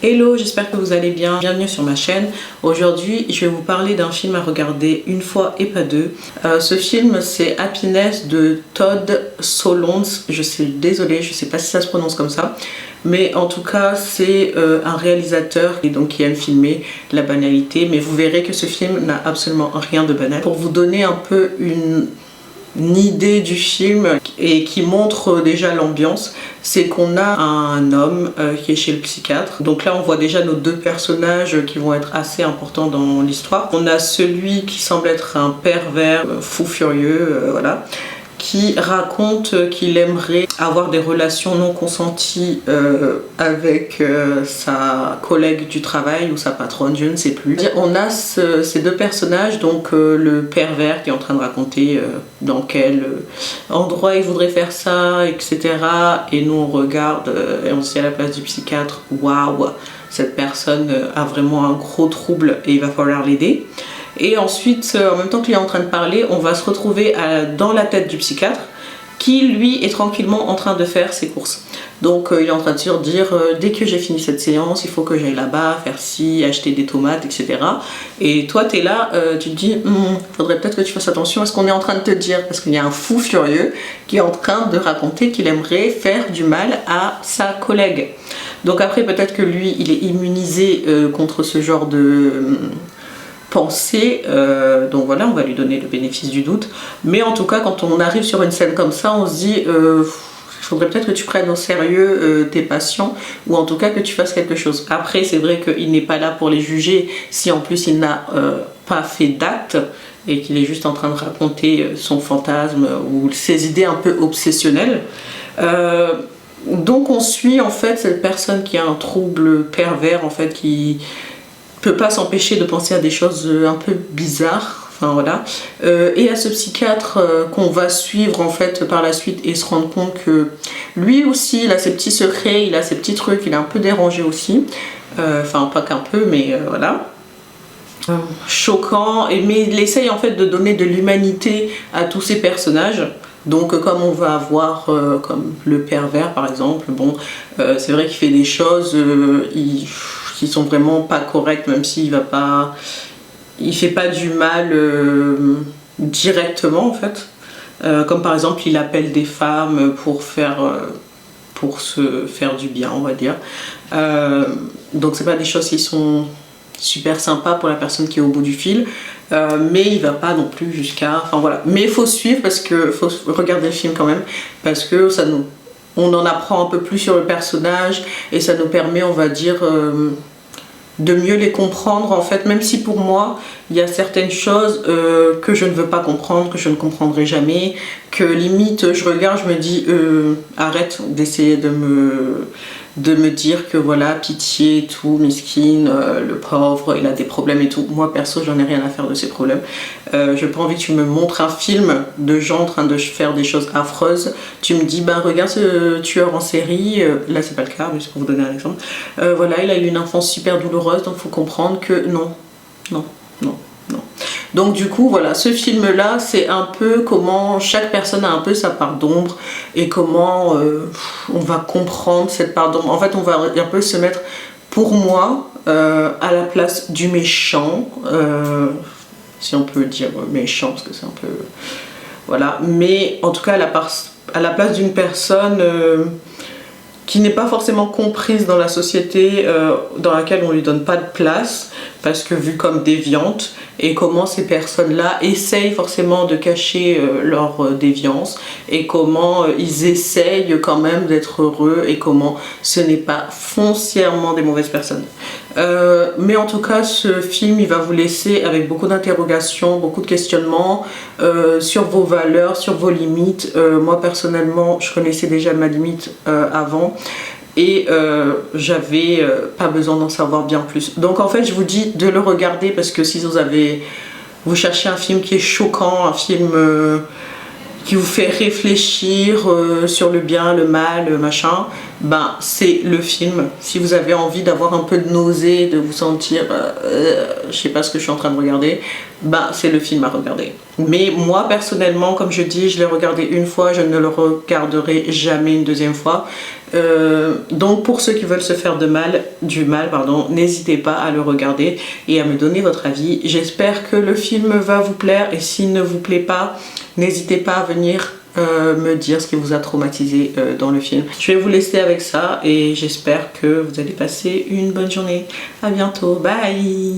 Hello, j'espère que vous allez bien. Bienvenue sur ma chaîne. Aujourd'hui, je vais vous parler d'un film à regarder une fois et pas deux. Ce film, c'est Happiness de Todd Solondz. Je suis désolée, je sais pas si ça se prononce comme ça. Mais en tout cas, c'est un réalisateur qui aime filmer la banalité. Mais vous verrez que ce film n'a absolument rien de banal. Pour vous donner un peu une idée du film et qui montre déjà l'ambiance, c'est qu'on a un homme qui est chez le psychiatre. Donc là on voit déjà nos deux personnages qui vont être assez importants dans l'histoire. On a celui qui semble être un pervers fou furieux, voilà, qui raconte qu'il aimerait avoir des relations non consenties avec sa collègue du travail ou sa patronne, je ne sais plus. On a ces deux personnages, donc le pervers qui est en train de raconter dans quel endroit il voudrait faire ça, etc. Et nous on regarde et on se dit à la place du psychiatre, waouh, cette personne a vraiment un gros trouble et il va falloir l'aider. Et ensuite, en même temps qu'il est en train de parler, on va se retrouver dans la tête du psychiatre qui, lui, est tranquillement en train de faire ses courses. Donc, il est en train de se dire, dès que j'ai fini cette séance, il faut que j'aille là-bas, faire ci, acheter des tomates, etc. Et toi, tu es là, tu te dis, faudrait peut-être que tu fasses attention à ce qu'on est en train de te dire, parce qu'il y a un fou furieux qui est en train de raconter qu'il aimerait faire du mal à sa collègue. Donc après, peut-être que lui, il est immunisé contre ce genre de pensée, donc voilà, on va lui donner le bénéfice du doute. Mais en tout cas, quand on arrive sur une scène comme ça, on se dit il faudrait peut-être que tu prennes au sérieux tes patients, ou en tout cas que tu fasses quelque chose. Après, c'est vrai qu'il n'est pas là pour les juger si en plus il n'a pas fait d'acte et qu'il est juste en train de raconter son fantasme ou ses idées un peu obsessionnelles. Donc on suit en fait cette personne qui a un trouble pervers, en fait, qui peut pas s'empêcher de penser à des choses un peu bizarres, enfin voilà, et à ce psychiatre qu'on va suivre en fait par la suite et se rendre compte que lui aussi il a ses petits secrets, il a ses petits trucs, il est un peu dérangé aussi, enfin pas qu'un peu, mais voilà. Choquant, mais il essaye en fait de donner de l'humanité à tous ces personnages. Donc comme on va avoir comme le pervers par exemple, bon, c'est vrai qu'il fait des choses qui sont vraiment pas correctes, même s'il va pas, il fait pas du mal directement en fait. Comme par exemple il appelle des femmes pour se faire du bien, on va dire. Donc c'est pas des choses qui sont super sympas pour la personne qui est au bout du fil, mais il va pas non plus jusqu'à, enfin voilà, mais il faut suivre, parce que faut regarder le film quand même, parce que on en apprend un peu plus sur le personnage et ça nous permet, on va dire, de mieux les comprendre en fait, même si pour moi il y a certaines choses que je ne veux pas comprendre, que je ne comprendrai jamais, que limite je regarde, je me dis arrête d'essayer de me dire que voilà, pitié et tout, miskin, le pauvre, il a des problèmes et tout. Moi perso, j'en ai rien à faire de ces problèmes. J'ai pas envie que tu me montres un film de gens en train de faire des choses affreuses. Tu me dis, ben regarde ce tueur en série, là c'est pas le cas, mais c'est pour vous donner un exemple. Voilà, il a eu une enfance super douloureuse, donc faut comprendre que non. Donc du coup voilà, ce film là c'est un peu comment chaque personne a un peu sa part d'ombre et comment on va comprendre cette part d'ombre. En fait on va un peu se mettre, pour moi, à la place du méchant, si on peut dire méchant, parce que c'est un peu, voilà, mais en tout cas à la place d'une personne qui n'est pas forcément comprise dans la société, dans laquelle on lui donne pas de place parce que vue comme déviante, et comment ces personnes-là essayent forcément de cacher leur déviance, et comment ils essayent quand même d'être heureux, et comment ce n'est pas foncièrement des mauvaises personnes. Mais en tout cas, ce film, il va vous laisser avec beaucoup d'interrogations, beaucoup de questionnements sur vos valeurs, sur vos limites. Moi personnellement, je connaissais déjà ma limite avant, et j'avais pas besoin d'en savoir bien plus. Donc en fait je vous dis de le regarder, parce que si vous cherchez un film qui est choquant, un film qui vous fait réfléchir sur le bien, le mal, machin, ben c'est le film. Si vous avez envie d'avoir un peu de nausée, de vous sentir je sais pas ce que je suis en train de regarder, ben c'est le film à regarder. Mais moi personnellement, comme je dis, je l'ai regardé une fois, je ne le regarderai jamais une deuxième fois. Donc pour ceux qui veulent se faire du mal, n'hésitez pas à le regarder et à me donner votre avis. J'espère que le film va vous plaire et s'il ne vous plaît pas, n'hésitez pas à venir me dire ce qui vous a traumatisé dans le film. Je vais vous laisser avec ça et j'espère que vous allez passer une bonne journée. À bientôt, bye.